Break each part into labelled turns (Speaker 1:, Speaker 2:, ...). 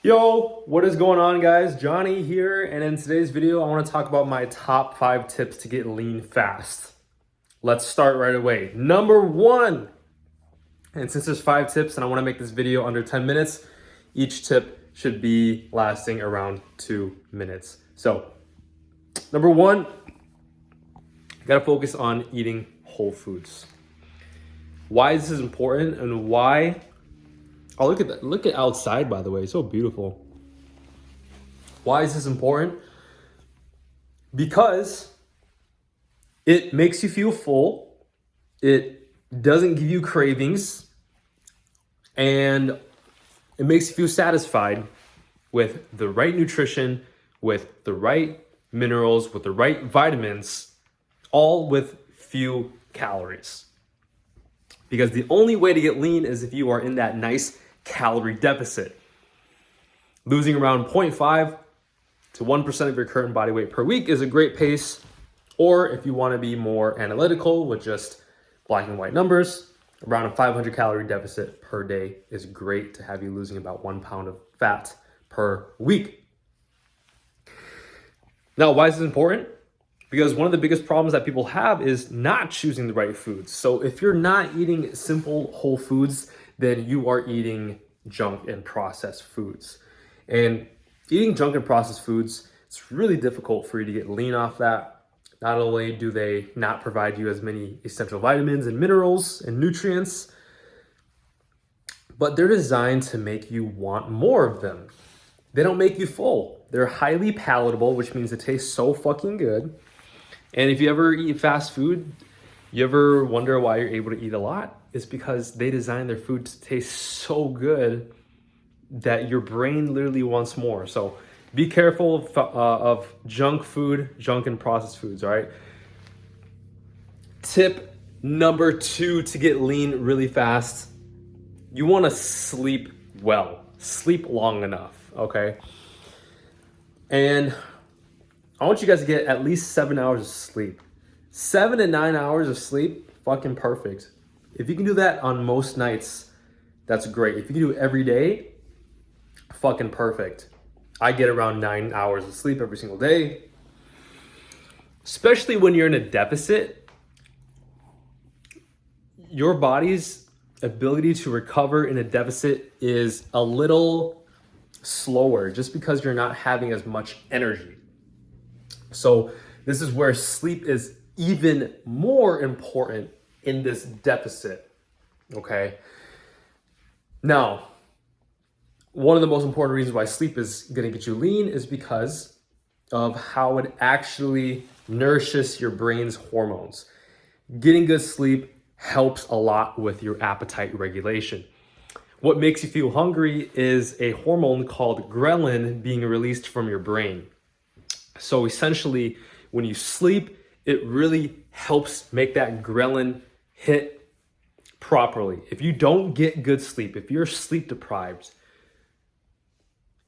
Speaker 1: Yo, what is going on, guys? Johnny here, and in today's video, I want to talk about my top 5 tips to get lean fast. Let's start right away. Number 1, and since there's 5 tips and I want to make this video under 10 minutes, each tip should be lasting around 2 minutes. So, number 1, you got to focus on eating whole foods. Why this is important and why... Oh, look at that. Look at outside, by the way. It's so beautiful. Why is this important? Because it makes you feel full. It doesn't give you cravings. And it makes you feel satisfied with the right nutrition, with the right minerals, with the right vitamins, all with few calories. Because the only way to get lean is if you are in that nice calorie deficit. Losing around 0.5 to 1% of your current body weight per week is a great pace. Or if you want to be more analytical with just black and white numbers, around a 500 calorie deficit per day is great to have you losing about 1 pound of fat per week. Now, why is this important? Because one of the biggest problems that people have is not choosing the right foods. So if you're not eating simple whole foods, then you are eating junk and processed foods. And eating junk and processed foods, it's really difficult for you to get lean off that. Not only do they not provide you as many essential vitamins and minerals and nutrients, but they're designed to make you want more of them. They don't make you full. They're highly palatable, which means it tastes so fucking good. And if you ever eat fast food, you ever wonder why you're able to eat a lot? It's because they design their food to taste so good that your brain literally wants more. So be careful of junk food, junk and processed foods, all right? Tip number 2 to get lean really fast. You want to sleep well, sleep long enough, okay? And I want you guys to get at least 7 hours of sleep. 7 to 9 hours of sleep, fucking perfect. If you can do that on most nights, that's great. If you can do it every day, fucking perfect. I get around 9 hours of sleep every single day. Especially when you're in a deficit, your body's ability to recover in a deficit is a little slower just because you're not having as much energy. So this is where sleep is even more important in this deficit, okay? Now, one of the most important reasons why sleep is gonna get you lean is because of how it actually nourishes your brain's hormones. Getting good sleep helps a lot with your appetite regulation. What makes you feel hungry is a hormone called ghrelin being released from your brain. So essentially, when you sleep, it really helps make that ghrelin hit properly. If you don't get good sleep, if you're sleep deprived,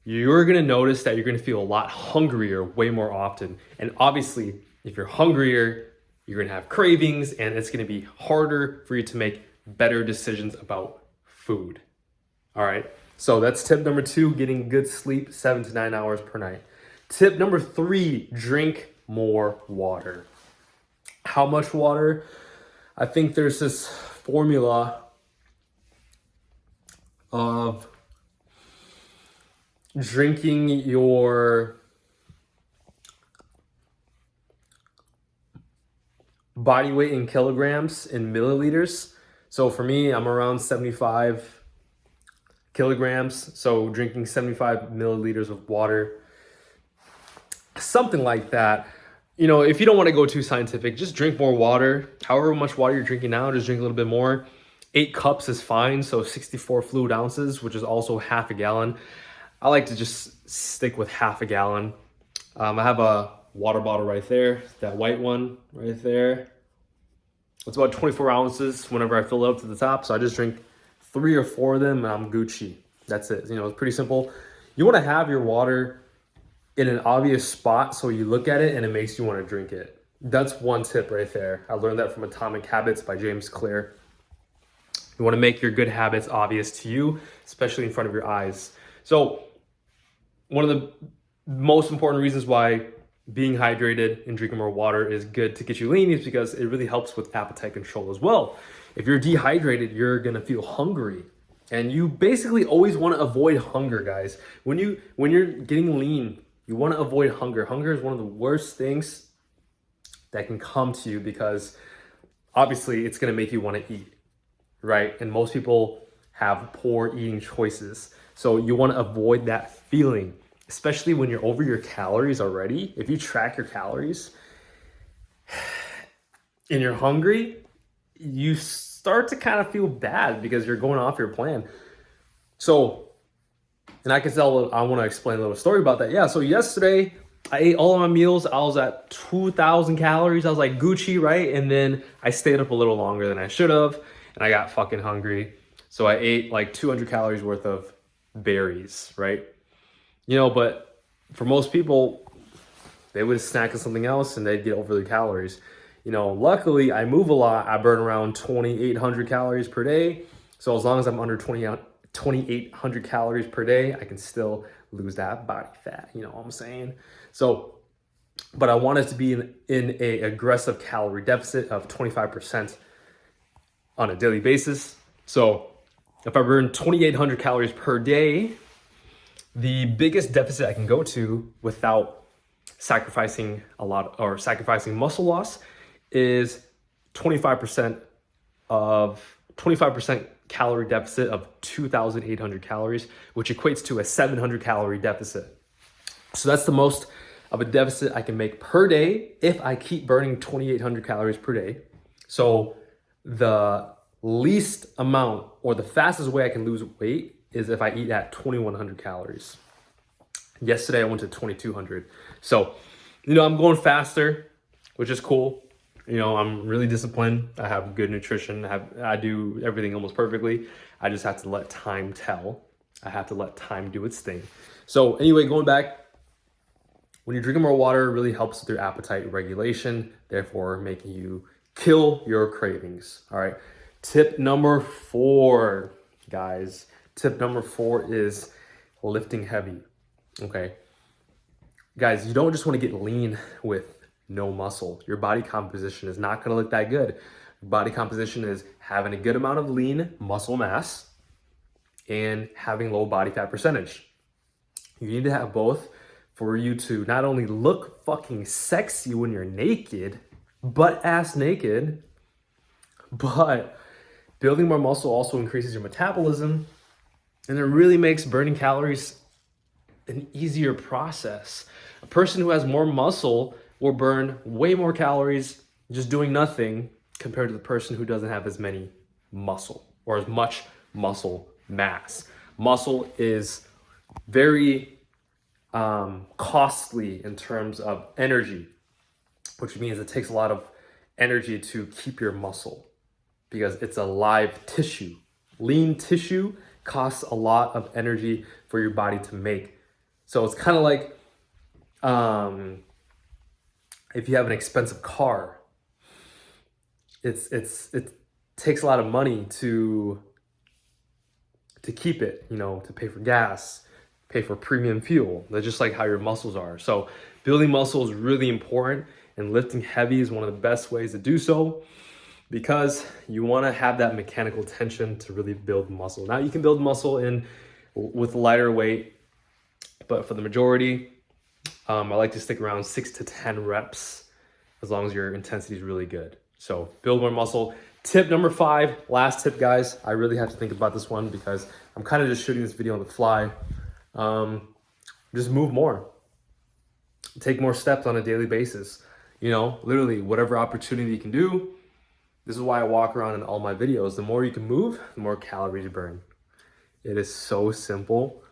Speaker 1: you're gonna notice that you're gonna feel a lot hungrier way more often. And obviously, if you're hungrier, you're gonna have cravings and it's gonna be harder for you to make better decisions about food. All right, so that's tip number 2, getting good sleep, 7 to 9 hours per night. Tip number 3, drink more water. How much water? I think there's this formula of drinking your body weight in kilograms in milliliters. So for me, I'm around 75 kilograms. So drinking 75 milliliters of water, something like that. You know, if you don't want to go too scientific, just drink more water. However much water you're drinking now, just drink a little bit more. 8 cups is fine, so 64 fluid ounces, which is also half a gallon. I like to just stick with half a gallon. I have a water bottle right there, that white one right there. It's about 24 ounces whenever I fill it up to the top, so I just drink 3 or 4 of them and I'm Gucci. That's it. You know, it's pretty simple. You want to have your water in an obvious spot so you look at it and it makes you want to drink it. That's one tip right there. I learned that from Atomic Habits by James Clear. You want to make your good habits obvious to you, especially in front of your eyes. So one of the most important reasons why being hydrated and drinking more water is good to get you lean is because it really helps with appetite control as well. If you're dehydrated, you're gonna feel hungry. And you basically always want to avoid hunger, guys. When you're getting lean, you want to avoid hunger. Hunger is one of the worst things that can come to you because obviously it's going to make you want to eat, right? And most people have poor eating choices. So you want to avoid that feeling, especially when you're over your calories already. If you track your calories and you're hungry, you start to kind of feel bad because you're going off your plan. So, and I want to explain a little story about that. Yeah, so yesterday I ate all of my meals. I was at 2,000 calories. I was like Gucci, right? And then I stayed up a little longer than I should have, and I got fucking hungry. So I ate like 200 calories worth of berries, right? But for most people, they would snack on something else and they'd get over the calories. Luckily I move a lot. I burn around 2,800 calories per day. So as long as I'm under 2,800 calories per day, I can still lose that body fat. You know what I'm saying? So, but I wanted to be in a aggressive calorie deficit of 25% on a daily basis. So if I burn 2,800 calories per day, the biggest deficit I can go to without sacrificing muscle loss is 25% calorie deficit of 2,800 calories, which equates to a 700 calorie deficit. So that's the most of a deficit I can make per day if I keep burning 2,800 calories per day. So the least amount or the fastest way I can lose weight is if I eat at 2,100 calories. Yesterday I went to 2,200. So, I'm going faster, which is cool. I'm really disciplined. I have good nutrition. I do everything almost perfectly. I just have to let time tell. I have to let time do its thing. So anyway, going back, when you're drinking more water, it really helps with your appetite regulation, therefore making you kill your cravings. All right. Tip number 4, guys. Tip number 4 is lifting heavy. Okay. Guys, you don't just want to get lean with no muscle. Your body composition is not going to look that good. Body composition is having a good amount of lean muscle mass and having low body fat percentage. You need to have both for you to not only look fucking sexy when you're naked, butt ass naked, but building more muscle also increases your metabolism, and it really makes burning calories an easier process. A person who has more muscle will burn way more calories just doing nothing compared to the person who doesn't have as many muscle or as much muscle mass. Muscle is very costly in terms of energy, which means it takes a lot of energy to keep your muscle because it's a live tissue. Lean tissue costs a lot of energy for your body to make. So it's kind of like if you have an expensive car, it takes a lot of money to keep it, to pay for gas, pay for premium fuel. That's just like how your muscles are. So building muscle is really important, and lifting heavy is one of the best ways to do so because you want to have that mechanical tension to really build muscle. Now you can build muscle with lighter weight, but for the majority, I like to stick around 6 to 10 reps as long as your intensity is really good. So build more muscle. Tip number 5, last tip, guys. I really have to think about this one because I'm kind of just shooting this video on the fly. Just move more. Take more steps on a daily basis. Literally whatever opportunity you can do. This is why I walk around in all my videos. The more you can move, the more calories you burn. It is so simple.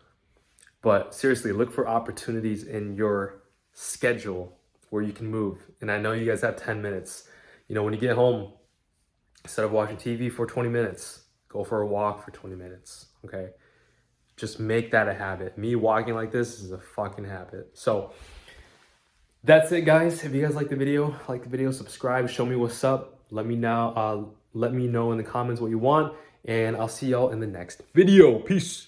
Speaker 1: But seriously, look for opportunities in your schedule where you can move. And I know you guys have 10 minutes. When you get home, instead of watching TV for 20 minutes, go for a walk for 20 minutes, okay? Just make that a habit. Me walking like this is a fucking habit. So that's it, guys. If you guys like the video, subscribe, show me what's up. Let me know in the comments what you want, and I'll see y'all in the next video. Peace.